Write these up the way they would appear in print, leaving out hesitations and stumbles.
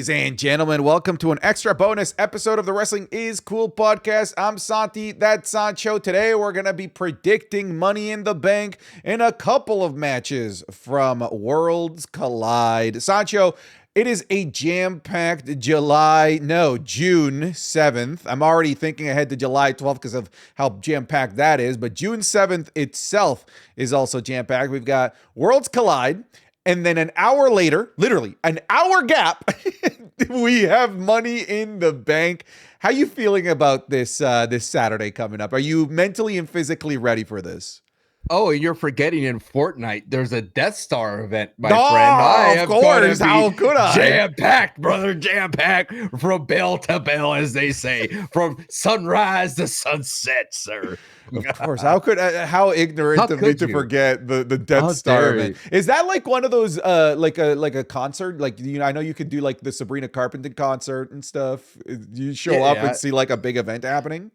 Ladies and gentlemen, welcome to an extra bonus episode of the Wrestling is Cool podcast. I'm Santi, that's Sancho. Today we're going to be predicting Money in the Bank in a couple of matches from Worlds Collide. Sancho, it is a jam-packed June 7th. I'm already thinking ahead to July 12th because of how jam-packed that is, but June 7th itself is also jam-packed. We've got Worlds Collide. And then an hour later, literally an hour gap, we have Money in the Bank. How you feeling about this this Saturday coming up? Are you mentally and physically ready for this? Oh, and you're forgetting in Fortnite, there's a Death Star event, my friend. Of course. How could I? Jam-packed, brother, jam-packed from bell to bell, as they say, from sunrise to sunset, sir. Of course. How ignorant of me to forget the Death Star event. Is that like one of those like a concert? Like, you know, I know you could do like the Sabrina Carpenter concert and stuff. You show up and see like a big event happening.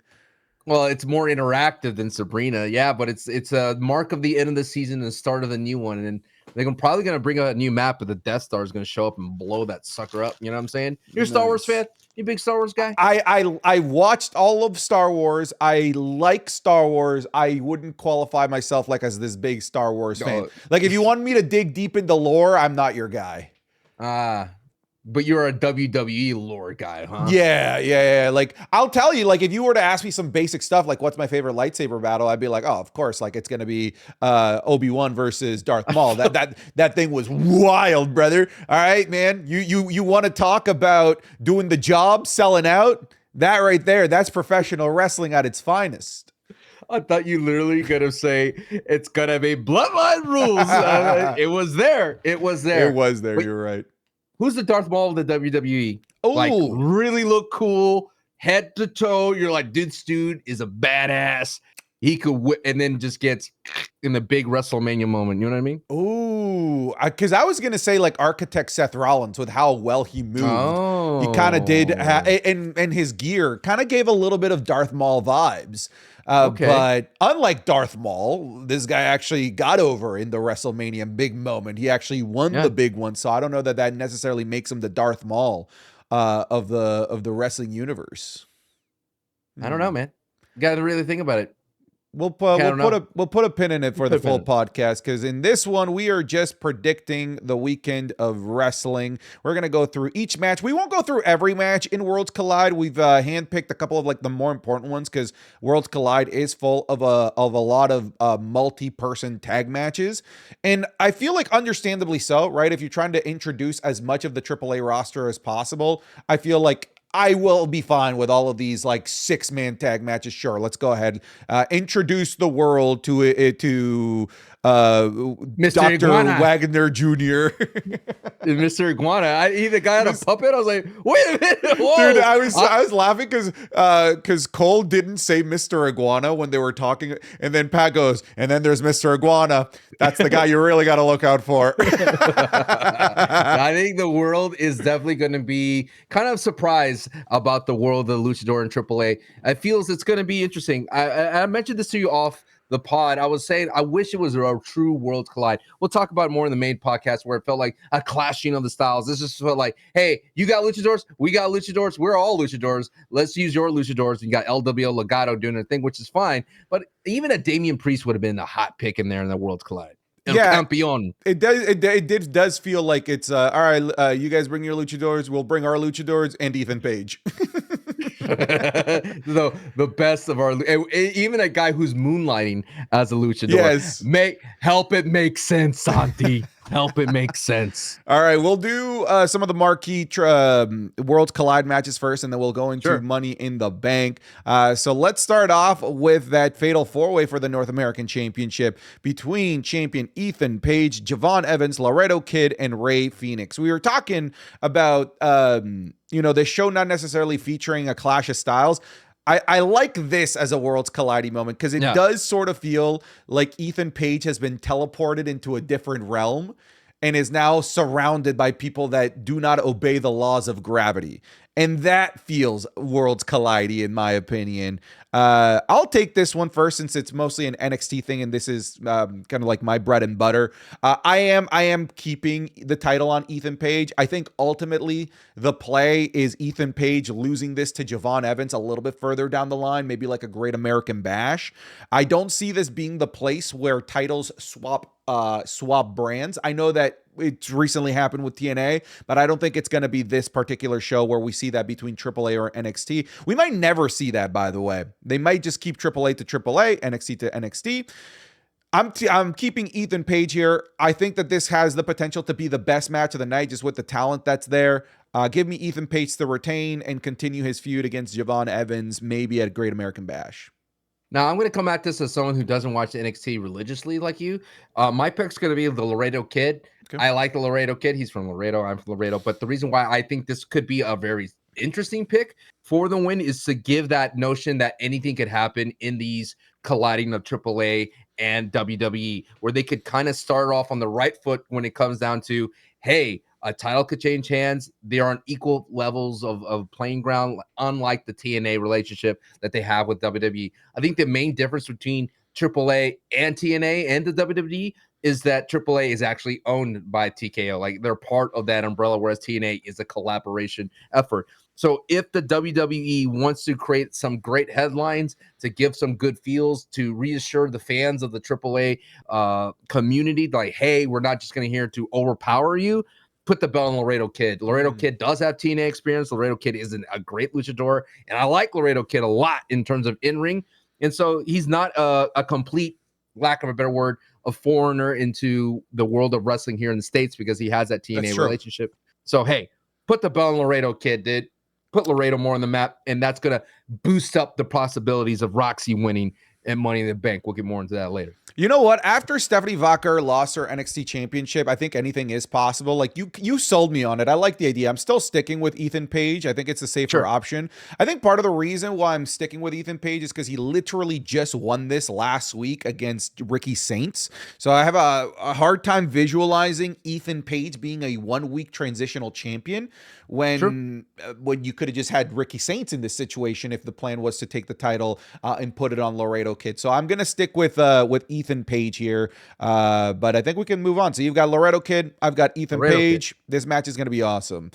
Well, it's more interactive than Sabrina, yeah, but it's a mark of the end of the season and the start of the new one, and they're probably going to bring a new map, but the Death Star is going to show up and blow that sucker up. You know what I'm saying? You're a Star Wars fan? You a big Star Wars guy? I watched all of Star Wars. I like Star Wars. I wouldn't qualify myself like as this big Star Wars fan. Like, if you want me to dig deep into lore, I'm not your guy. But you're a WWE lore guy, huh? Yeah. Like, I'll tell you, like, if you were to ask me some basic stuff, like, what's my favorite lightsaber battle? I'd be like, oh, of course, like, it's going to be Obi-Wan versus Darth Maul. That thing was wild, brother. All right, man. You want to talk about doing the job, selling out? That right there, that's professional wrestling at its finest. I thought you literally going to say it's going to be Bloodline Rules. It was there. But you're right. Who's the Darth Maul of the WWE? Oh, like, really look cool, head to toe. You're like, this dude is a badass. He could, and then just gets in the big WrestleMania moment. You know what I mean? Oh, because I was gonna say like Architect Seth Rollins with how well he moved. He kind of did, and his gear kind of gave a little bit of Darth Maul vibes. But unlike Darth Maul, this guy actually got over in the WrestleMania big moment. He actually won the big one, so I don't know that necessarily makes him the Darth Maul of the wrestling universe. I don't know, man. You got to really think about it. We'll put a pin in it for the full podcast, because in this one we are just predicting the weekend of wrestling. We're gonna go through each match. We won't go through every match in Worlds Collide. We've handpicked a couple of like the more important ones, because Worlds Collide is full of a lot of multi-person tag matches, and I feel like understandably so, right? If you're trying to introduce as much of the AAA roster as possible, I feel like I will be fine with all of these like 6-man tag matches. Sure, let's go ahead. Introduce the world to Mr. Dr. Iguana. Wagner Jr. Mr. Iguana. The guy had a puppet. I was like, wait a minute. Whoa. Dude, I was laughing because Cole didn't say Mr. Iguana when they were talking, and then Pat goes, and then there's Mr. Iguana. That's the guy you really got to look out for. I think the world is definitely going to be kind of surprised about the world of the Luchador and AAA. It feels it's going to be interesting. I mentioned this to you off the pod. I was saying I wish it was a true World Collide. We'll talk about it more in the main podcast, where it felt like a clashing of the styles. This just felt like, hey, you got luchadors, we got luchadors, we're all luchadors. Let's use your luchadors. You got LWO Legado doing their thing, which is fine. But even a Damian Priest would have been a hot pick in there in the World Collide. Campeon. It does feel like it's all right. You guys bring your luchadors, we'll bring our luchadors, and Ethan Page. the best of our, even a guy who's moonlighting as a luchador. Yes, help it make sense, Santi. Help it make sense. All right, we'll do some of the marquee Worlds Collide matches first, and then we'll go into Money in the Bank. So let's start off with that fatal 4-way for the North American Championship between champion Ethan Page, Javon Evans, Laredo Kid, and Ray Phoenix. We were talking about this show not necessarily featuring a clash of styles. I like this as a Worlds Collide moment, because it does sort of feel like Ethan Page has been teleported into a different realm and is now surrounded by people that do not obey the laws of gravity. And that feels worlds colliding, in my opinion. I'll take this one first since it's mostly an NXT thing, and this is kind of like my bread and butter. I am keeping the title on Ethan Page. I think ultimately the play is Ethan Page losing this to Javon Evans a little bit further down the line, maybe like a Great American Bash. I don't see this being the place where titles swap brands. I know that it's recently happened with TNA, but I don't think it's going to be this particular show where we see that between AAA or NXT. We might never see that, by the way. They might just keep AAA to AAA, NXT to NXT. I'm keeping Ethan Page here. I think that this has the potential to be the best match of the night just with the talent that's there. Give me Ethan Page to retain and continue his feud against Javon Evans, maybe at Great American Bash. Now, I'm going to come at this as someone who doesn't watch NXT religiously like you. My pick's going to be the Laredo Kid. Okay. I like the Laredo Kid. He's from Laredo. I'm from Laredo. But the reason why I think this could be a very interesting pick for the win is to give that notion that anything could happen in these colliding of AAA and WWE, where they could kind of start off on the right foot when it comes down to, hey, a title could change hands. They are on equal levels of playing ground, unlike the TNA relationship that they have with WWE. I think the main difference between AAA and TNA and the WWE is that AAA is actually owned by TKO. Like, they're part of that umbrella, whereas TNA is a collaboration effort. So if the WWE wants to create some great headlines to give some good feels to reassure the fans of the AAA community, like, hey, we're not just going to here to overpower you, put the belt on Laredo Kid. Laredo Kid does have TNA experience. Laredo Kid is a great luchador, and I like Laredo Kid a lot in terms of in-ring. And so he's not a complete, lack of a better word, a foreigner into the world of wrestling here in the States because he has that TNA relationship. So, hey, put the belt on Laredo Kid, dude. Put Laredo more on the map, and that's going to boost up the possibilities of Roxy winning and Money in the Bank. We'll get more into that later. You know what? After Stephanie Vacher lost her NXT championship, I think anything is possible. Like, you sold me on it. I like the idea. I'm still sticking with Ethan Page. I think it's a safer option. I think part of the reason why I'm sticking with Ethan Page is because he literally just won this last week against Ricky Saints. So I have a hard time visualizing Ethan Page being a 1 week transitional champion when you could have just had Ricky Saints in this situation if the plan was to take the title and put it on Laredo Kid. So I'm going to stick with Ethan Page here, but I think we can move on. So you've got Laredo Kid, I've got Ethan Page. This match is going to be awesome.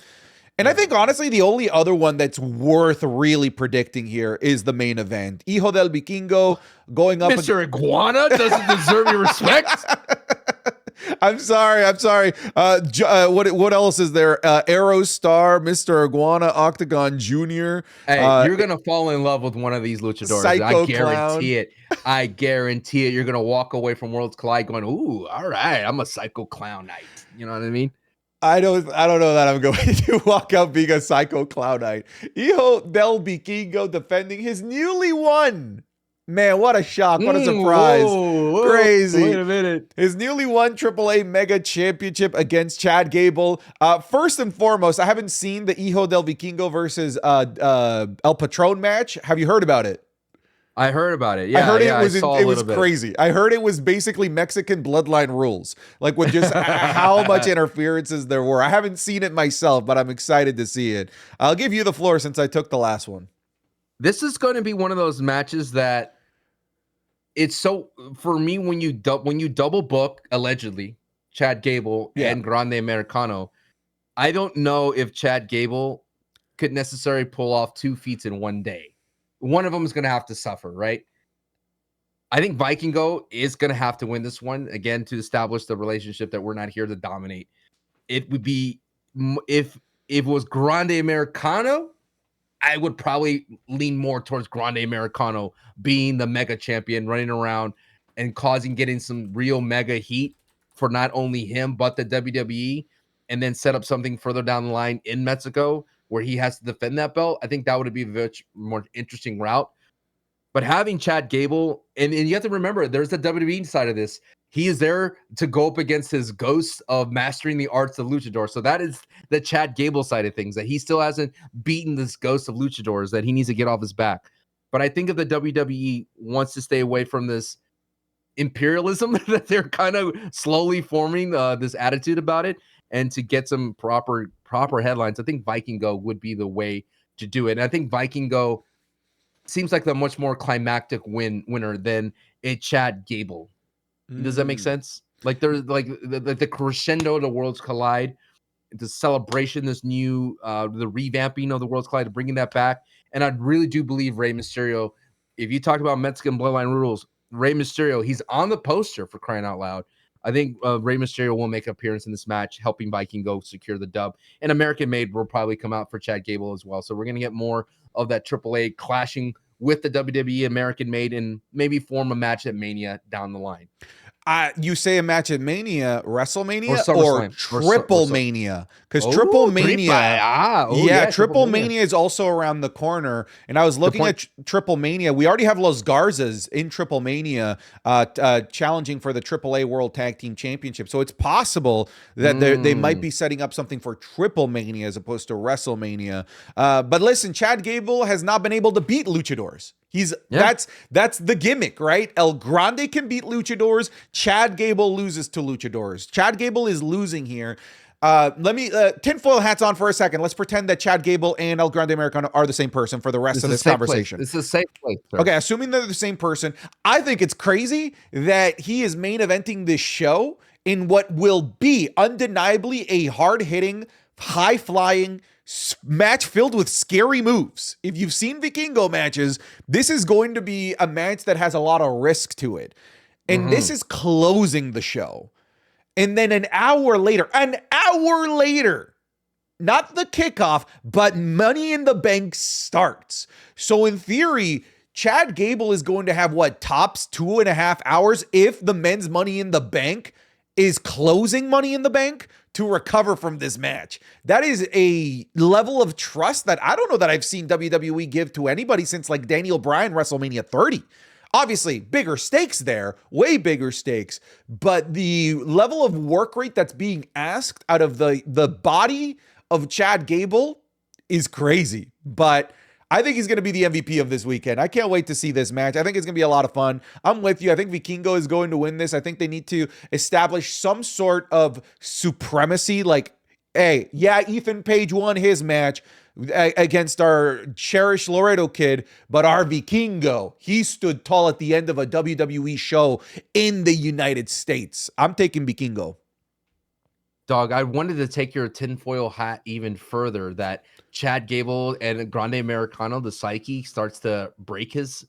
And I think, honestly, the only other one that's worth really predicting here is the main event. Hijo del Vikingo going up. Mr. Iguana doesn't deserve your respect. I'm sorry. What else is there? Aerostar, Mr. Iguana, Octagon Jr. Hey, you're gonna fall in love with one of these luchadors. Psycho I guarantee it. I guarantee it. You're gonna walk away from Worlds Collide going, "Ooh, all right, I'm a Psycho Clown Knight." You know what I mean? I don't know that I'm going to walk out being a Psycho Clown Knight. Hijo del Vikingo defending his newly won. Man, what a shock. What a surprise. Whoa, crazy. Wait a minute. His newly won AAA Mega Championship against Chad Gable. First and foremost, I haven't seen the Hijo del Vikingo versus El Patron match. Have you heard about it? I heard about it. Yeah, I heard it was crazy. I heard it was basically Mexican bloodline rules, like with just how much interferences there were. I haven't seen it myself, but I'm excited to see it. I'll give you the floor since I took the last one. This is going to be one of those matches that it's so, for me, when you double book allegedly Chad Gable and Grande Americano, I don't know if Chad Gable could necessarily pull off 2 feats in one day. One of them is going to have to suffer, right? I think Vikingo is going to have to win this one again to establish the relationship that we're not here to dominate. It would be, if it was Grande Americano, I would probably lean more towards Grande Americano being the mega champion, running around and getting some real mega heat for not only him, but the WWE, and then set up something further down the line in Mexico where he has to defend that belt. I think that would be a much more interesting route. But having Chad Gable, and you have to remember, there's the WWE side of this. He is there to go up against his ghost of mastering the arts of luchador. So that is the Chad Gable side of things, that he still hasn't beaten this ghost of luchadors that he needs to get off his back. But I think if the WWE wants to stay away from this imperialism that they're kind of slowly forming, this attitude about it, and to get some proper headlines, I think Vikingo would be the way to do it. And I think Vikingo seems like the much more climactic winner than a Chad Gable. Does that make sense? Like there's like the crescendo of the worlds collide, the celebration, this new the revamping of the worlds collide, bringing that back. And I really do believe Rey Mysterio. If you talk about Mexican bloodline rules, Rey Mysterio, he's on the poster, for crying out loud. I think Rey Mysterio will make an appearance in this match, helping Vikingo secure the dub. And American Made will probably come out for Chad Gable as well. So we're going to get more of that AAA clashing with the WWE American Made and maybe form a match at Mania down the line. You say a match at Mania, WrestleMania, or Triple Mania? Because Triple Mania, Triple Mania is also around the corner. And I was looking at Triple Mania. We already have Los Garzas in Triple Mania challenging for the AAA World Tag Team Championship. So it's possible that they might be setting up something for Triple Mania as opposed to WrestleMania. But listen, Chad Gable has not been able to beat luchadors. That's the gimmick, right? El Grande can beat luchadors. Chad Gable loses to luchadors. Chad Gable is losing here. Let me tinfoil hats on for a second. Let's pretend that Chad Gable and El Grande Americano are the same person for the rest of this conversation. It's the same place. Sir. Okay, assuming they're the same person, I think it's crazy that he is main eventing this show in what will be undeniably a hard-hitting, high-flying match filled with scary moves. If you've seen Vikingo matches, this is going to be a match that has a lot of risk to it. And this is closing the show. And then an hour later, not the kickoff, but Money in the Bank starts. So in theory, Chad Gable is going to have tops 2.5 hours if the men's Money in the Bank is closing Money in the Bank to recover from this match. That is a level of trust that I don't know that I've seen WWE give to anybody since like Daniel Bryan WrestleMania 30. Obviously, bigger stakes there, way bigger stakes, but the level of work rate that's being asked out of the body of Chad Gable is crazy. But I think he's going to be the MVP of this weekend. I can't wait to see this match. I think it's going to be a lot of fun. I'm with you. I think Vikingo is going to win this. I think they need to establish some sort of supremacy. Like, hey, yeah, Ethan Page won his match against our cherished Laredo kid, but our Vikingo, he stood tall at the end of a WWE show in the United States. I'm taking Vikingo. Dog, I wanted to take your tinfoil hat even further, that Chad Gable and Grande Americano, the psyche starts to break his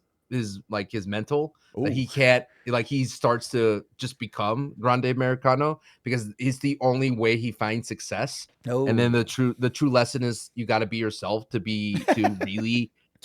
mental. That he can't, like, he starts to just become Grande Americano because it's the only way he finds success. And then the true lesson is you got to be yourself to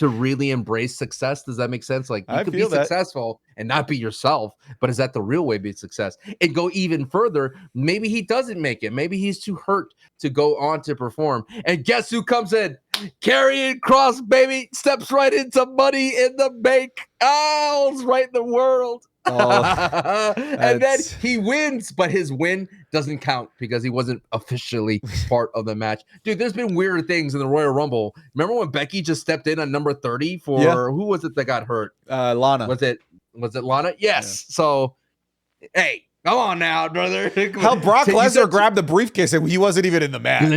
really embrace success. Does that make sense? Like, you could be successful and not be yourself, but is that the real way to be success? And go even further, maybe he doesn't make it. Maybe he's too hurt to go on to perform. And guess who comes in? Karrion Kross, baby, steps right into Money in the Bank. Oh, right in the world. And then he wins, but his win doesn't count because he wasn't officially part of the match. Dude, there's been weird things in the Royal Rumble. Remember when Becky just stepped in on number 30 for who was it that got hurt? Lana. Was it Lana? Yes. Yeah. So, hey, come on now, brother. Hell, Brock Lesnar grabbed the briefcase and he wasn't even in the match.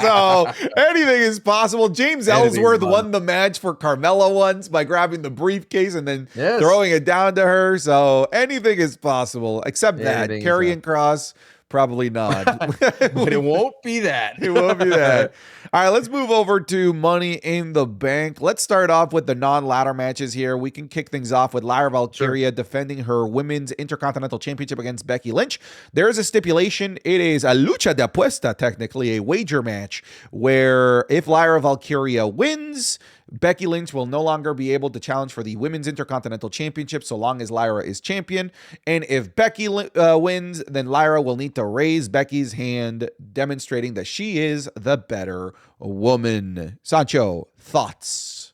So anything is possible. James Ellsworth won the match for Carmella once by grabbing the briefcase and then throwing it down to her. So anything is possible, except that. Karrion Kross, probably not. But it won't be that. It won't be that. All right, let's move over to Money in the Bank. Let's start off with the non-ladder matches here. We can kick things off with Lyra Valkyria defending her Women's Intercontinental Championship against Becky Lynch. There is a stipulation. It is a lucha de apuesta, technically, a wager match, where if Lyra Valkyria wins, Becky Lynch will no longer be able to challenge for the Women's Intercontinental Championship so long as Lyra is champion. And if Becky wins, then Lyra will need to raise Becky's hand, demonstrating that she is the better woman. Sancho, thoughts?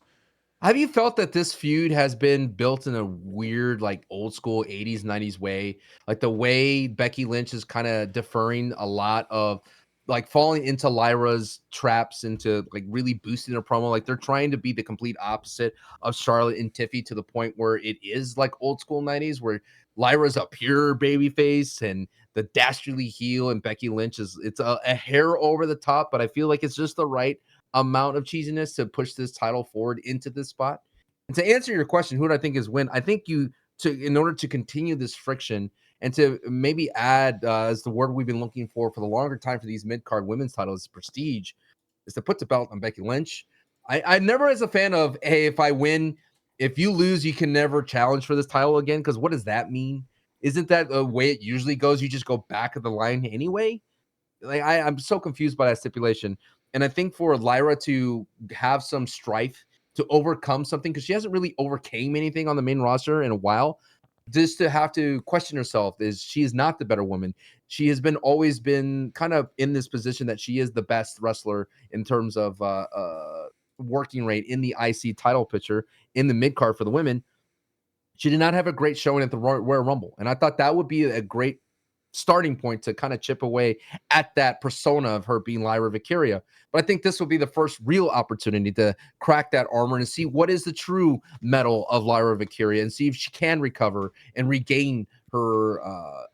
Have you felt that this feud has been built in a weird, like, old school 80s, 90s way? Like the way Becky Lynch is kind of deferring a lot of, like, falling into Lyra's traps, into like really boosting her promo. Like, they're trying to be the complete opposite of Charlotte and Tiffy to the point where it is like old school 90s, where Lyra's a pure baby face and the dastardly heel and Becky Lynch it's a hair over the top, but I feel like it's just the right amount of cheesiness to push this title forward into this spot. And to answer your question, who do I think is win? I think in order to continue this friction and to maybe add, as the word we've been looking for the longer time for these mid-card women's titles, prestige, is to put the belt on Becky Lynch. I never as a fan of, hey, if I win, if you lose, you can never challenge for this title again. Because what does that mean? Isn't that the way it usually goes? You just go back of the line anyway? Like I'm so confused by that stipulation. And I think for Lyra to have some strife to overcome something, because she hasn't really overcame anything on the main roster in a while, just to have to question herself is she is not the better woman. She has always been kind of in this position that she is the best wrestler in terms of working rate in the IC title picture in the mid card for the women. She did not have a great showing at the Royal Rumble, and I thought that would be a great starting point to kind of chip away at that persona of her being Lyra Valkyria. But I think this will be the first real opportunity to crack that armor and see what is the true metal of Lyra Valkyria and see if she can recover and regain her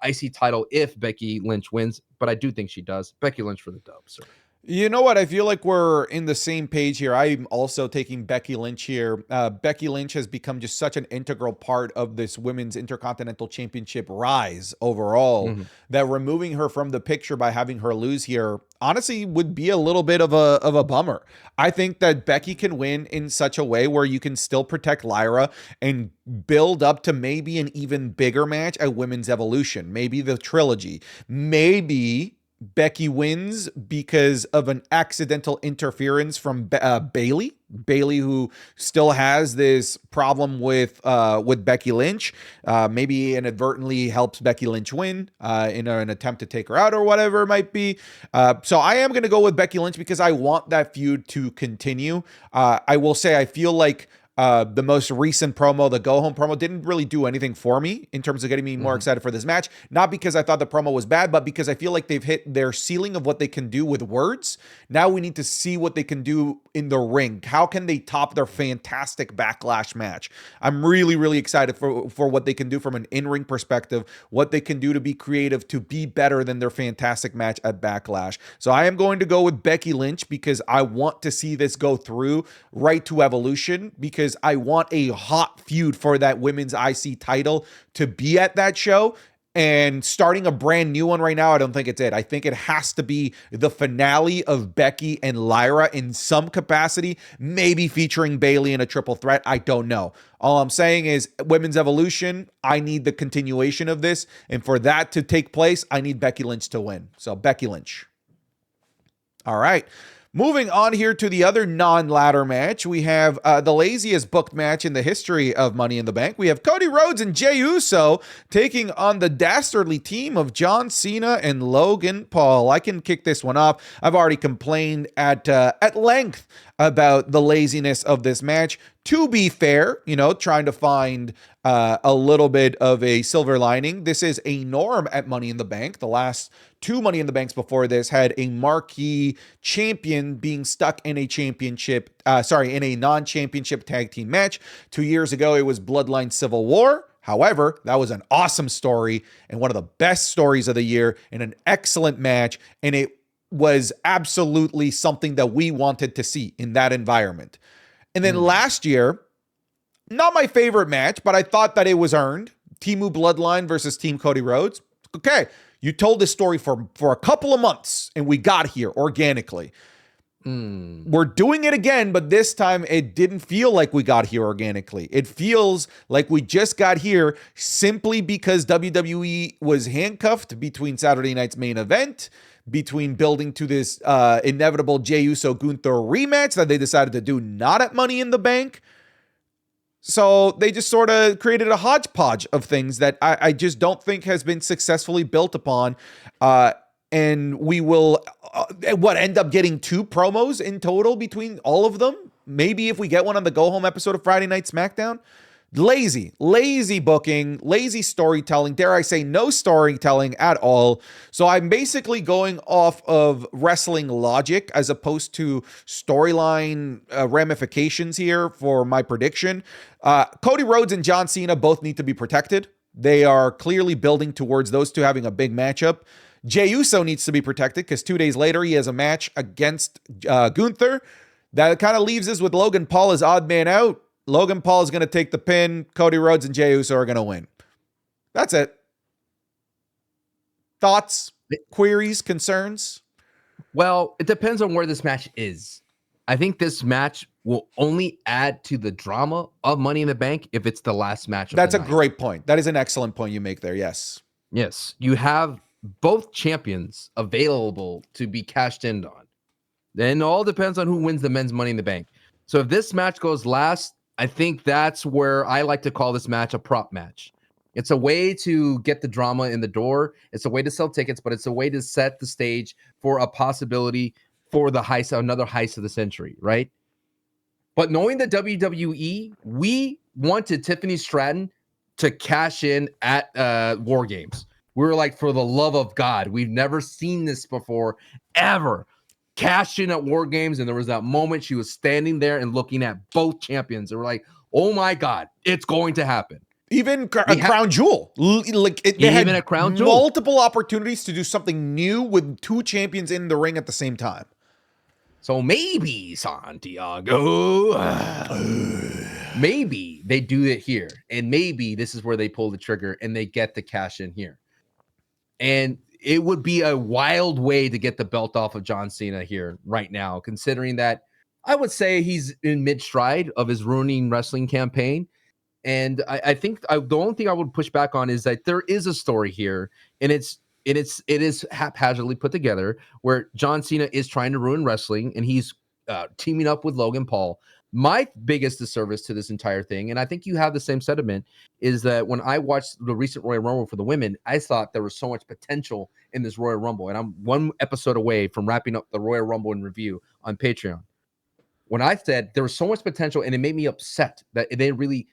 IC title if Becky Lynch wins. But I do think she does. Becky Lynch for the dub, sir. You know what? I feel like we're in the same page here. I'm also taking Becky Lynch here. Becky Lynch has become just such an integral part of this Women's Intercontinental Championship rise overall that removing her from the picture by having her lose here honestly would be a little bit of a bummer. I think that Becky can win in such a way where you can still protect Lyra and build up to maybe an even bigger match at Women's Evolution, maybe the trilogy, maybe Becky wins because of an accidental interference from Bayley, who still has this problem with Becky Lynch. Maybe inadvertently helps Becky Lynch win in an attempt to take her out or whatever it might be. So I am going to go with Becky Lynch because I want that feud to continue. I will say I feel like the most recent promo, the go home promo, didn't really do anything for me in terms of getting me more excited for this match. Not because I thought the promo was bad, but because I feel like they've hit their ceiling of what they can do with words. Now we need to see what they can do in the ring. How can they top their fantastic Backlash match? I'm really, really excited for what they can do from an in-ring perspective, what they can do to be creative, to be better than their fantastic match at Backlash. So I am going to go with Becky Lynch because I want to see this go through right to Evolution, because I want a hot feud for that women's IC title to be at that show. And starting a brand new one right now, I don't think it's it. I think it has to be the finale of Becky and Lyra in some capacity, maybe featuring Bayley in a triple threat. I don't know. All I'm saying is Women's Evolution, I need the continuation of this. And for that to take place, I need Becky Lynch to win. So Becky Lynch. All right. Moving on here to the other non-ladder match, we have the laziest booked match in the history of Money in the Bank. We have Cody Rhodes and Jey Uso taking on the dastardly team of John Cena and Logan Paul. I can kick this one off. I've already complained at length about the laziness of this match. To be fair, trying to find a little bit of a silver lining. This is a norm at Money in the Bank. The last two Money in the Banks before this had a marquee champion being stuck in a in a non-championship tag team match. 2 years ago, it was Bloodline Civil War. However, that was an awesome story and one of the best stories of the year and an excellent match. And it was absolutely something that we wanted to see in that environment. And then last year, not my favorite match, but I thought that it was earned. Teemu Bloodline versus Team Cody Rhodes. Okay, you told this story for a couple of months, and we got here organically. We're doing it again, but this time it didn't feel like we got here organically. It feels like we just got here simply because WWE was handcuffed between Saturday night's main event, between building to this inevitable Jey Uso Gunther rematch that they decided to do not at Money in the Bank. So they just sort of created a hodgepodge of things that I just don't think has been successfully built upon. And we will, end up getting 2 promos in total between all of them? Maybe if we get one on the go-home episode of Friday Night SmackDown? Lazy booking, lazy storytelling, dare I say no storytelling at all. So I'm basically going off of wrestling logic as opposed to storyline ramifications here for my prediction. Cody Rhodes and John Cena both need to be protected. They are clearly building towards those two having a big matchup. Jey Uso needs to be protected because 2 days later he has a match against Gunther. That kind of leaves us with Logan Paul as odd man out. Logan Paul is going to take the pin. Cody Rhodes and Jey Uso are going to win. That's it. Thoughts, queries, concerns? Well, it depends on where this match is. I think this match will only add to the drama of Money in the Bank if it's the last match of That's the a night. great point. That is an excellent point you make there. Yes. Yes. You have both champions available to be cashed in on. Then it all depends on who wins the men's Money in the Bank. So if this match goes last, I think that's where I like to call this match a prop match. It's a way to get the drama in the door. It's a way to sell tickets, but it's a way to set the stage for a possibility for the heist, another heist of the century, right? But knowing the WWE, we wanted Tiffany Stratton to cash in at War Games. We were like, for the love of God, we've never seen this before, ever. Cash in at War Games, and there was that moment she was standing there and looking at both champions, and we're like, oh my God, it's going to happen. Even a crown jewel. They had a crown jewel. Multiple opportunities to do something new with two champions in the ring at the same time. So maybe, Santiago, maybe they do it here. And maybe this is where they pull the trigger and they get the cash in here. And it would be a wild way to get the belt off of John Cena here right now, considering that I would say he's in mid-stride of his ruining wrestling campaign. And I think the only thing I would push back on is that there is a story here, and it is haphazardly put together where John Cena is trying to ruin wrestling, and he's teaming up with Logan Paul. My biggest disservice to this entire thing, and I think you have the same sentiment, is that when I watched the recent Royal Rumble for the women, I thought there was so much potential in this Royal Rumble, and I'm one episode away from wrapping up the Royal Rumble in review on Patreon. When I said there was so much potential, and it made me upset that they really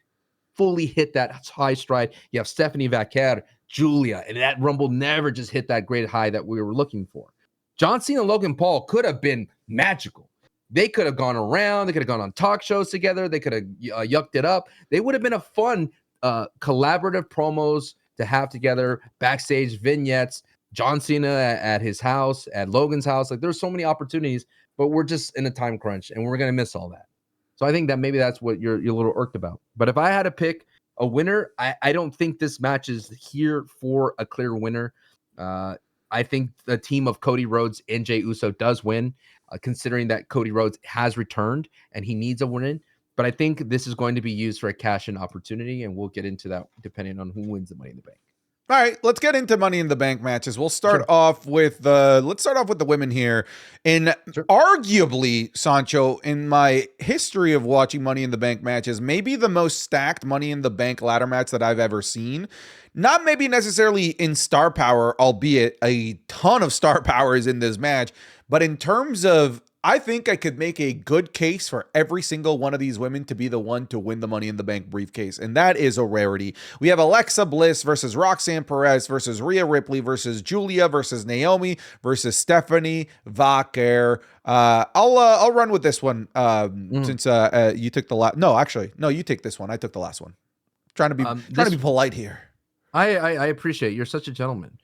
fully hit that high stride. You have Stephanie Vaquer, Julia, and that Rumble never just hit that great high that we were looking for. John Cena and Logan Paul could have been magical. They could have gone around. They could have gone on talk shows together. They could have yucked it up. They would have been a fun collaborative promos to have together, backstage vignettes, John Cena at his house, at Logan's house. Like, there's so many opportunities, but we're just in a time crunch, and we're going to miss all that. So I think that maybe that's what you're a little irked about. But if I had to pick a winner, I don't think this match is here for a clear winner. I think the team of Cody Rhodes and Jey Uso does win, considering that Cody Rhodes has returned and he needs a win. But I think this is going to be used for a cash-in opportunity, and we'll get into that depending on who wins the Money in the Bank. All right, let's get into Money in the Bank matches. We'll start off with the women here. And arguably, Sancho, in my history of watching Money in the Bank matches, maybe the most stacked Money in the Bank ladder match that I've ever seen. Not maybe necessarily in star power, albeit a ton of star power is in this match, but in terms of, I think I could make a good case for every single one of these women to be the one to win the Money in the Bank briefcase, and that is a rarity. We have Alexa Bliss versus Roxanne Perez versus Rhea Ripley versus Julia versus Naomi versus Stephanie Vaquer. I'll run with this one since you took the last. No, you take this one. I took the last one. Trying to be polite here. I appreciate it. You're such a gentleman.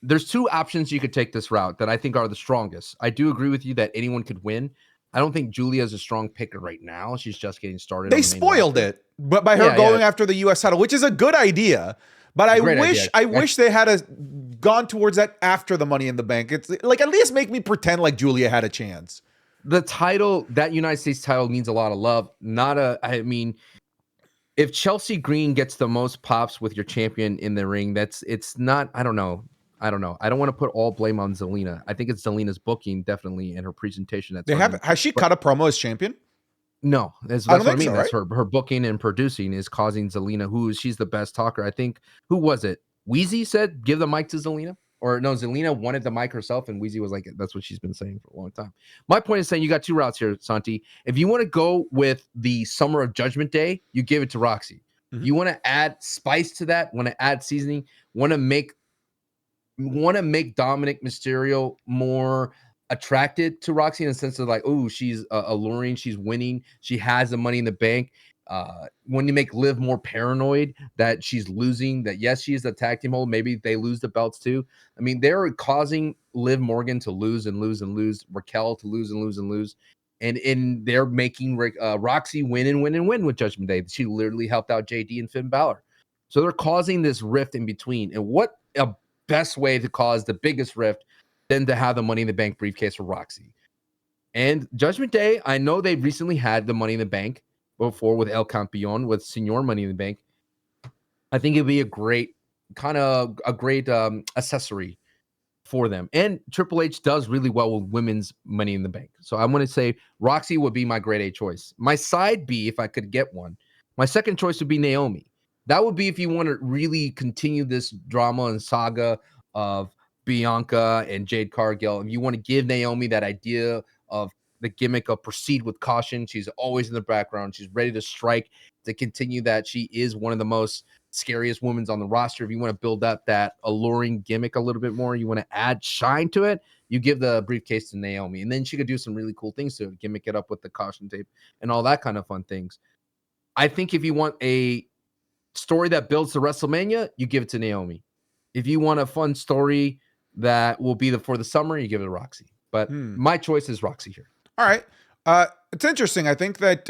There's two options you could take this route that I think are the strongest. I do agree with you that anyone could win. I don't think Julia is a strong picker right now. She's just getting started. They spoiled it, but by her going after the U.S. title, which is a good idea. But I wish they had gone towards that after the Money in the Bank. It's like, at least make me pretend like Julia had a chance. The title, that United States title, means a lot of love. If Chelsea Green gets the most pops with your champion in the ring, I don't know. I don't want to put all blame on Zelina. I think it's Zelina's booking, definitely, and her presentation. Has she cut a promo as champion? No, that's what I mean. So, right? That's her booking and producing is causing Zelina, she's the best talker. I think, who was it? Wheezy said, give the mic to Zelina. Or no, Zelina wanted the mic herself, and Wheezy was like, that's what she's been saying for a long time. My point is saying you got two routes here, Santi. If you want to go with the Summer of Judgment Day, you give it to Roxy. Mm-hmm. You want to add spice to that, want to add seasoning, want to make Dominic Mysterio more attracted to Roxy in the sense of like, oh, she's alluring, she's winning, she has the Money in the Bank. when you make Liv more paranoid that she's losing, that yes, she is the tag team hold, maybe they lose the belts too. I mean, they're causing Liv Morgan to lose and lose and lose, Raquel to lose and lose and lose. And they're making Roxy win and win and win with Judgment Day. She literally helped out JD and Finn Balor. So they're causing this rift in between. And what a best way to cause the biggest rift than to have the Money in the Bank briefcase for Roxy. And Judgment Day, I know they recently had the Money in the Bank before with El Campeon, with Senor Money in the Bank. I think it'd be a great accessory for them. And Triple H does really well with women's Money in the Bank. So I'm going to say Roxy would be my grade A choice. My side B, if I could get one, my second choice would be Naomi. That would be if you want to really continue this drama and saga of Bianca and Jade Cargill. If you want to give Naomi that idea of the gimmick of proceed with caution. She's always in the background. She's ready to strike to continue that. She is one of the most scariest women on the roster. If you want to build up that alluring gimmick a little bit more, you want to add shine to it, you give the briefcase to Naomi. And then she could do some really cool things to it, gimmick it up with the caution tape and all that kind of fun things. I think if you want a story that builds to WrestleMania, you give it to Naomi. If you want a fun story that will be for the summer, you give it to Roxy. But my choice is Roxy here. All right. It's interesting. I think that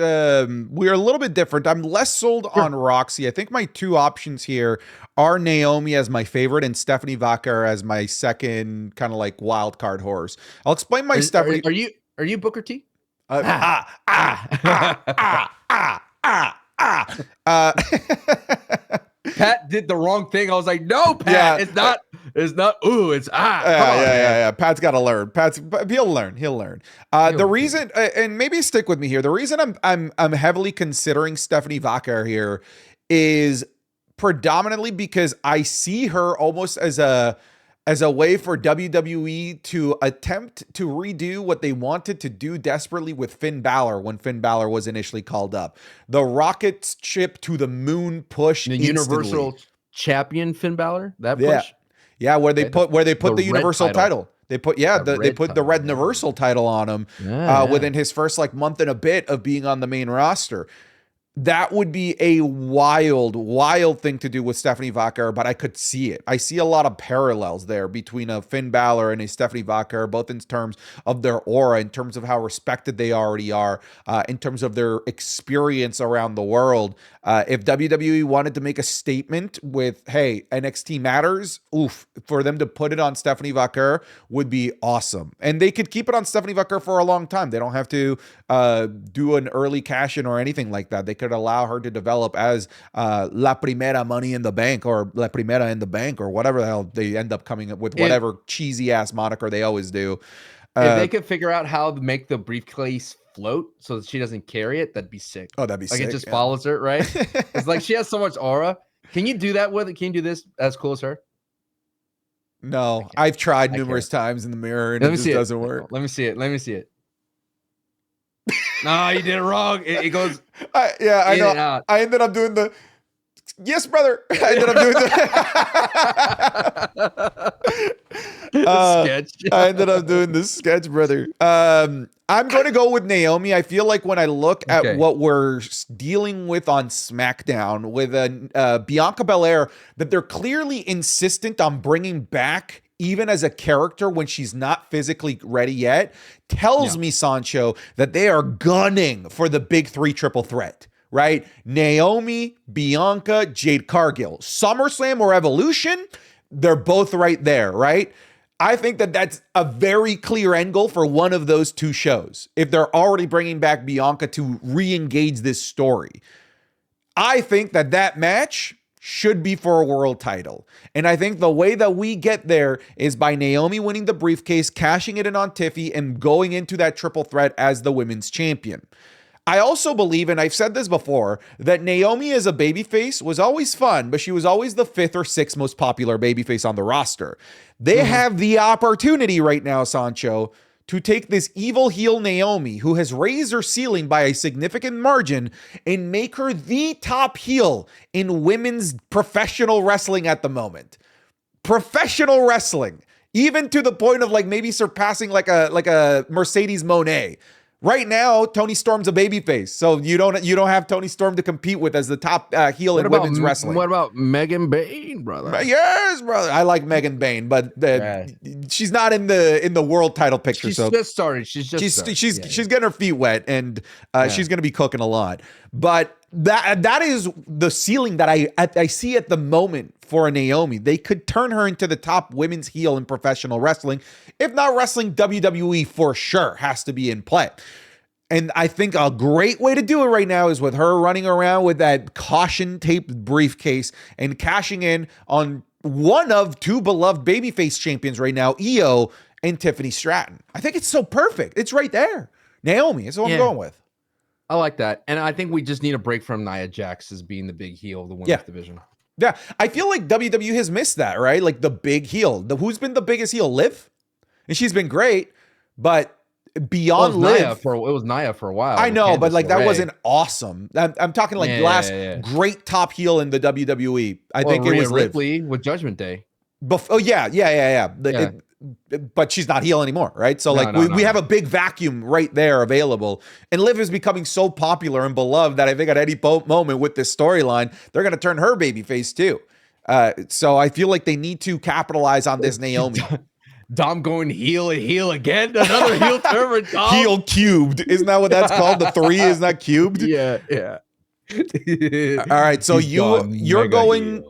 we're a little bit different. I'm less sold on Roxy. I think my two options here are Naomi as my favorite and Stephanie Vaca as my second kind of like wild card horse. I'll explain my Stephanie. Are you Booker T? Pat did the wrong thing. I was like, no, Pat, yeah, it's not. It's not. Ooh, it's Yeah. Pat's got to learn. He'll learn. The reason, and maybe stick with me here. The reason I'm heavily considering Stephanie Vaca here is predominantly because I see her almost as a way for WWE to attempt to redo what they wanted to do desperately with Finn Balor when Finn Balor was initially called up. The rocket ship to the moon push. The Universal Champion Finn Balor, that push. Yeah, where they put the Universal title. They put the red Universal title on him within his first like month and a bit of being on the main roster. That would be a wild thing to do with Stephanie Vaca, but I could see it. I see a lot of parallels there between a Finn Balor and a Stephanie Vaca, both in terms of their aura, in terms of how respected they already are, in terms of their experience around the world. If WWE wanted to make a statement with, hey, NXT matters, for them to put it on Stephanie Vaca would be awesome. And they could keep it on Stephanie Vaca for a long time. They don't have to do an early cash-in or anything like that. They could allow her to develop as La Primera Money in the Bank or La Primera in the Bank or whatever the hell they end up coming up with, whatever cheesy-ass moniker they always do. If they could figure out how to make the briefcase float so that she doesn't carry it, that'd be sick. Oh, that'd be sick. Like it just follows her, right? It's like she has so much aura. Can you do that with it? Can you do this as cool as her? No, I've tried numerous times in the mirror and it just doesn't work. Let me see it. No, you did it wrong. It goes. I know. I ended up doing the. Yes, brother. I ended up doing the sketch. I ended up doing the sketch, brother. I'm going to go with Naomi. I feel like when I look at what we're dealing with on SmackDown with Bianca Belair, that they're clearly insistent on bringing back even as a character when she's not physically ready yet, tells me, Sancho, that they are gunning for the big three triple threat. Right? Naomi, Bianca, Jade Cargill. SummerSlam or Evolution, they're both right there, right? I think that that's a very clear end goal for one of those two shows. If they're already bringing back Bianca to re-engage this story. I think that match should be for a world title. And I think the way that we get there is by Naomi winning the briefcase, cashing it in on Tiffy, and going into that triple threat as the women's champion. I also believe, and I've said this before, that Naomi as a babyface was always fun, but she was always the 5th or 6th most popular babyface on the roster. They have the opportunity right now, Sancho, to take this evil heel Naomi, who has raised her ceiling by a significant margin, and make her the top heel in women's professional wrestling at the moment. Professional wrestling, even to the point of like maybe surpassing like a Mercedes Moné. Right now, Toni Storm's a babyface, so you don't have Toni Storm to compete with as the top heel in women's wrestling. What about Megan Bayne, brother? Yes, brother. I like Megan Bayne, but she's not in the world title picture. She's just started. She's getting her feet wet, and she's going to be cooking a lot. But that is the ceiling that I see at the moment for Naomi. They could turn her into the top women's heel in professional wrestling. If not wrestling, WWE for sure has to be in play. And I think a great way to do it right now is with her running around with that caution tape briefcase and cashing in on one of two beloved babyface champions right now, Io and Tiffany Stratton. I think it's so perfect. It's right there. Naomi is what I'm going with. I like that. And I think we just need a break from Nia Jax as being the big heel of the women's division. Yeah. I feel like WWE has missed that, right? Like the big heel. Who's been the biggest heel? Liv? And she's been great, but beyond Liv, it was Nia for a while. I know, but like that wasn't awesome. I'm talking like last great top heel in the WWE. I think it was Ripley with Judgment Day. But she's not heel anymore, right? So we have a big vacuum right there available. And Liv is becoming so popular and beloved that I think at any moment with this storyline, they're going to turn her babyface too. So I feel like they need to capitalize on this Naomi. Dom going heel again. Another heel term for Dom. Heel cubed. Isn't that what that's called? The 3 is not cubed? Yeah. All right. So you're going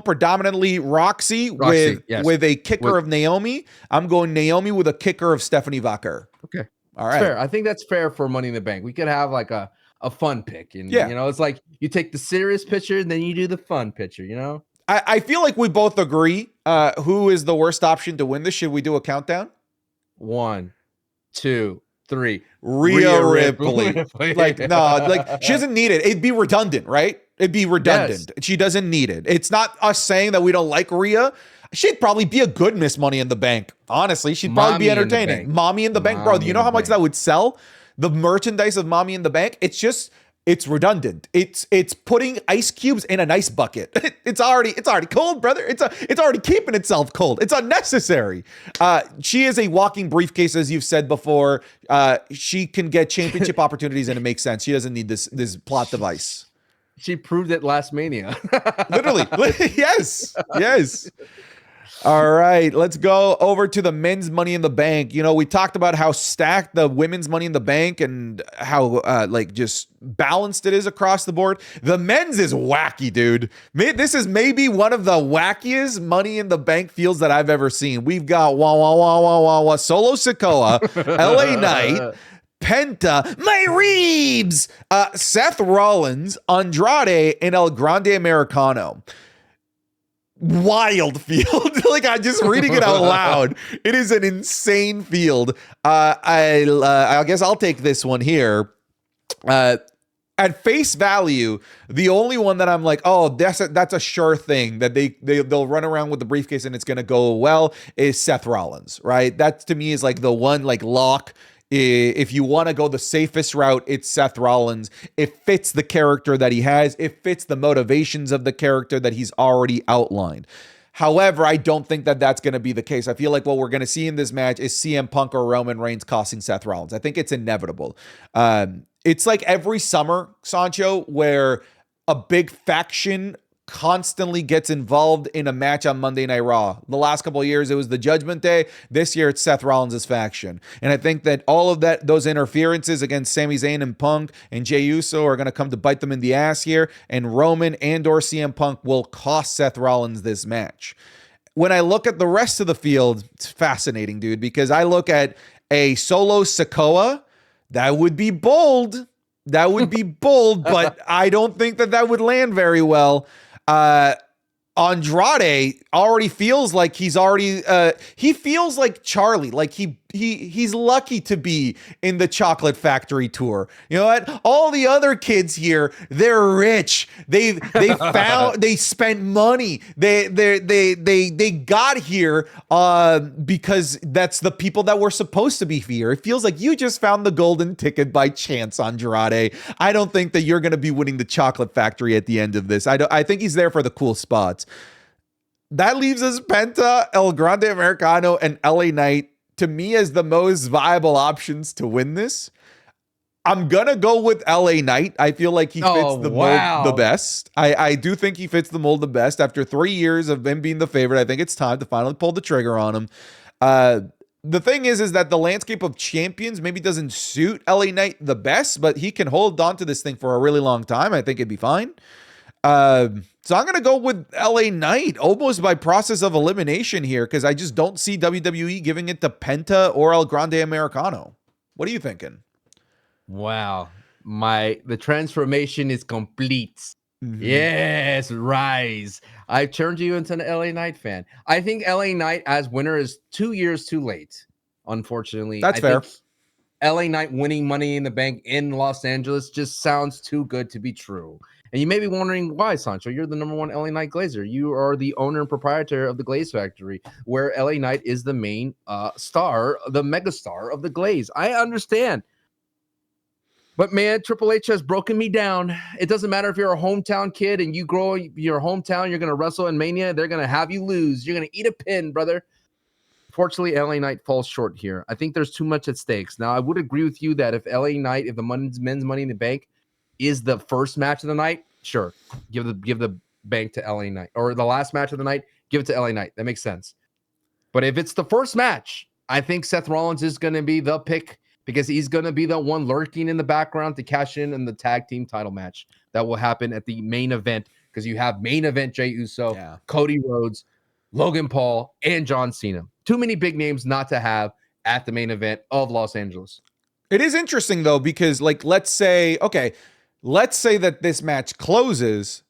predominantly Roxy with a kicker of Naomi. I'm going Naomi with a kicker of Stephanie Vacher. Okay. All right. Fair. I think that's fair for Money in the Bank. We could have like a fun pick. And it's like you take the serious picture and then you do the fun picture, I feel like we both agree. Who is the worst option to win this? Should we do a countdown? 1, 2, 3. Rhea Ripley. She doesn't need it. It'd be redundant, right? It'd be redundant. Yes. She doesn't need it. It's not us saying that we don't like Rhea. She'd probably be a good Miss Money in the Bank. Honestly, she'd probably be entertaining. Mommy in the Bank, bro. Do you know how much that would sell? The merchandise of Mommy in the Bank. It's redundant. It's putting ice cubes in an ice bucket. It's already cold, brother. It's already keeping itself cold. It's unnecessary. She is a walking briefcase, as you've said before. She can get championship opportunities, and it makes sense. She doesn't need this plot device. She proved it last Mania. Literally, yes. All right, let's go over to the men's Money in the Bank. We talked about how stacked the women's Money in the Bank and how just balanced it is across the board. The men's is wacky, dude. This is maybe one of the wackiest Money in the Bank fields that I've ever seen. We've got Solo Sikoa, LA Knight, Penta, my Reeves, Seth Rollins, Andrade, and El Grande Americano. Wild field. I'm just reading it out loud. It is an insane field. I guess I'll take this one here. At face value, the only one that I'm like, oh, that's a sure thing that they'll run around with the briefcase and it's gonna go well is Seth Rollins, right? That to me is like the one lock. If you want to go the safest route, it's Seth Rollins. It fits the character that he has. It fits the motivations of the character that he's already outlined. However, I don't think that that's going to be the case. I feel like what we're going to see in this match is CM Punk or Roman Reigns costing Seth Rollins. I think it's inevitable. It's like every summer, Sancho, where a big faction constantly gets involved in a match on Monday Night Raw. The last couple of years, it was the Judgment Day. This year, it's Seth Rollins' faction. And I think that all of those interferences against Sami Zayn and Punk and Jey Uso are going to come to bite them in the ass here. And Roman and or CM Punk will cost Seth Rollins this match. When I look at the rest of the field, it's fascinating, dude, because I look at a Solo Sikoa. That would be bold. But I don't think that would land very well. Andrade already feels like he feels like Charlie, like he's lucky to be in the Chocolate Factory tour. You know what? All the other kids here, they're rich. They spent money. They got here because that's the people that were supposed to be here. It feels like you just found the golden ticket by chance, Andrade. I don't think that you're going to be winning the Chocolate Factory at the end of this. I think he's there for the cool spots. That leaves us Penta, El Grande Americano, and LA Knight to me as the most viable options to win this. I'm gonna go with LA Knight. I feel like he fits the mold the best. I do think he fits the mold the best. After 3 years of him being the favorite, I think it's time to finally pull the trigger on him. The thing is that the landscape of champions maybe doesn't suit LA Knight the best, but he can hold on to this thing for a really long time. I think it'd be fine. So I'm going to go with LA Knight almost by process of elimination here because I just don't see WWE giving it to Penta or El Grande Americano. What are you thinking? Wow. The transformation is complete. Mm-hmm. Yes, rise. I turned you into an LA Knight fan. I think LA Knight as winner is 2 years too late, unfortunately. That's fair. Think LA Knight winning Money in the Bank in Los Angeles just sounds too good to be true. And you may be wondering why, Sancho. You're the #1 LA Knight Glazer. You are the owner and proprietor of the Glaze Factory, where LA Knight is the main star, the megastar of the Glaze. I understand. But man, Triple H has broken me down. It doesn't matter if you're a hometown kid and you grow your hometown, you're going to wrestle in Mania, they're going to have you lose. You're going to eat a pin, brother. Fortunately, LA Knight falls short here. I think there's too much at stakes. Now, I would agree with you that if LA Knight, if the men's Money in the Bank is the first match of the night, sure, give the bank to LA Knight. Or the last match of the night, give it to LA Knight. That makes sense. But if it's the first match, I think Seth Rollins is going to be the pick because he's going to be the one lurking in the background to cash in the tag team title match that will happen at the main event because you have main event Jey Uso, Cody Rhodes, Logan Paul, and John Cena. Too many big names not to have at the main event of Los Angeles. It is interesting, though, because, like, let's say that this match closes.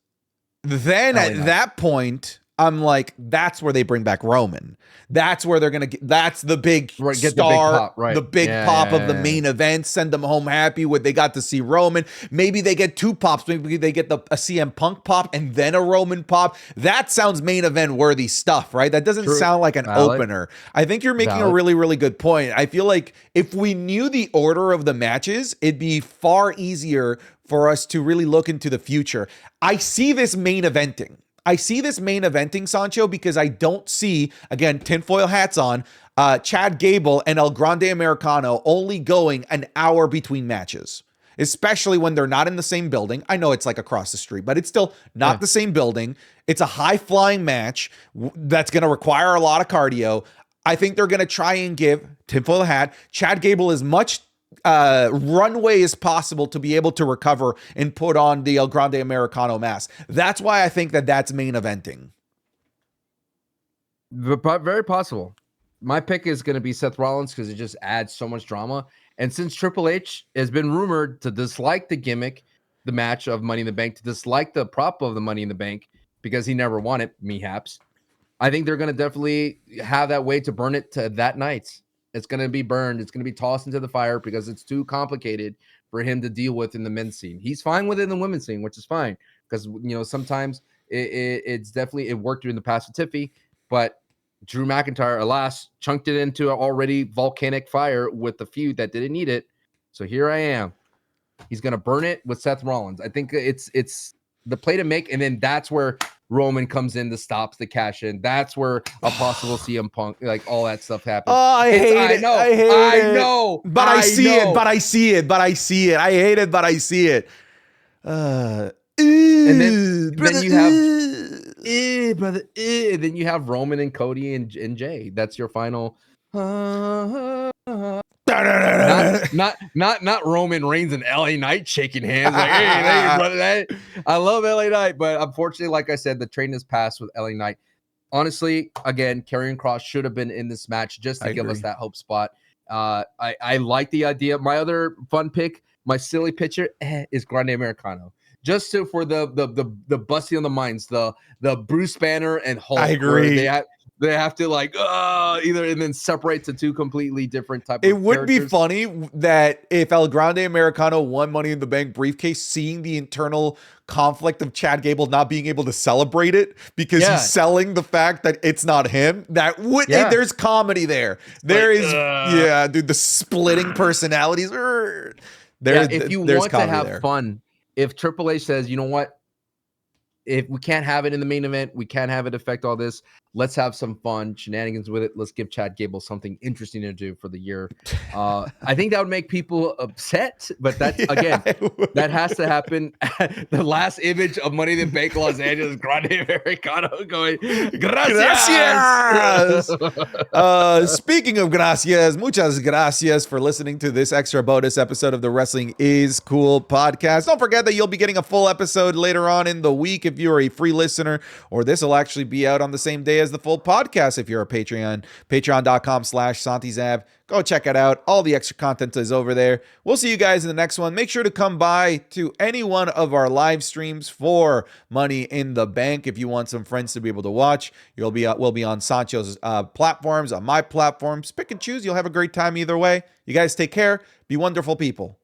Then at that point, I'm like, that's where they bring back Roman. That's where they're going to get, that's the big star, the big pop, the big pop of the main event. Send them home happy with they got to see Roman. Maybe they get 2 pops. Maybe they get a CM Punk pop and then a Roman pop. That sounds main event worthy stuff, right? That doesn't sound like an opener. I think you're making a really, really good point. I feel like if we knew the order of the matches, it'd be far easier for us to really look into the future. I see this main eventing, Sancho, because I don't see, again, tinfoil hats on, Chad Gable and El Grande Americano only going an hour between matches, especially when they're not in the same building. I know it's like across the street, but it's still not the same building. It's a high-flying match that's going to require a lot of cardio. I think they're going to try and give, tinfoil hat, Chad Gable as much runway as possible to be able to recover and put on the El Grande Americano mask. That's why I think that's main eventing. Very possible. My pick is going to be Seth Rollins because it just adds so much drama. And since Triple H has been rumored to dislike the gimmick, the match of Money in the Bank, to dislike the prop of the Money in the Bank because he never won it, mayhaps, I think they're going to definitely have that way to burn it to that night. It's going to be burned. It's going to be tossed into the fire because it's too complicated for him to deal with in the men's scene. He's fine with it in the women's scene, which is fine because, sometimes it's definitely, it worked in the past with Tiffy, but Drew McIntyre, alas, chunked it into an already volcanic fire with the feud that didn't need it. So here I am. He's going to burn it with Seth Rollins. I think it's the play to make, and then that's where Roman comes in to stop the cash in. That's where a possible CM Punk, like all that stuff happens. Oh, I hate it. I know. But I see it. I hate it, but I see it. And then you have brother. And then you have Roman and Cody and Jay. That's your final. Not Roman Reigns and LA Knight shaking hands like, hey, brother. I love LA Knight, but unfortunately, like I said, the train has passed with LA Knight. Honestly, again, Karrion Kross should have been in this match just to give us that hope spot. I like the idea. My other fun pick, my silly pitcher, is Grande Americano. Just for the busting on the minds, the Bruce Banner and Hulk. I agree. They have to either and then separate to 2 completely different types of It would be funny that if El Grande Americano won Money in the Bank briefcase, seeing the internal conflict of Chad Gable not being able to celebrate it because he's selling the fact that it's not him. That would there's comedy there. The splitting personalities. If you want to have fun, if Triple H says, you know what? If we can't have it in the main event, we can't have it affect all this. Let's have some fun shenanigans with it. Let's give Chad Gable something interesting to do for the year. I think that would make people upset, but that's again, that has to happen. The last image of Money in the Bank Los Angeles, Grande Americano going, gracias. Speaking of gracias, muchas gracias for listening to this extra bonus episode of the Wrestling is Cool podcast. Don't forget that you'll be getting a full episode later on in the week if you're a free listener, or this will actually be out on the same day as the full podcast if you're a Patreon. Patreon.com/SantiZab. Go check it out. All the extra content is over there. We'll see you guys in the next one. Make sure to come by to any one of our live streams for Money in the Bank if you want some friends to be able to watch. We'll be on Sancho's platforms, on my platforms. Pick and choose. You'll have a great time either way. You guys take care. Be wonderful people.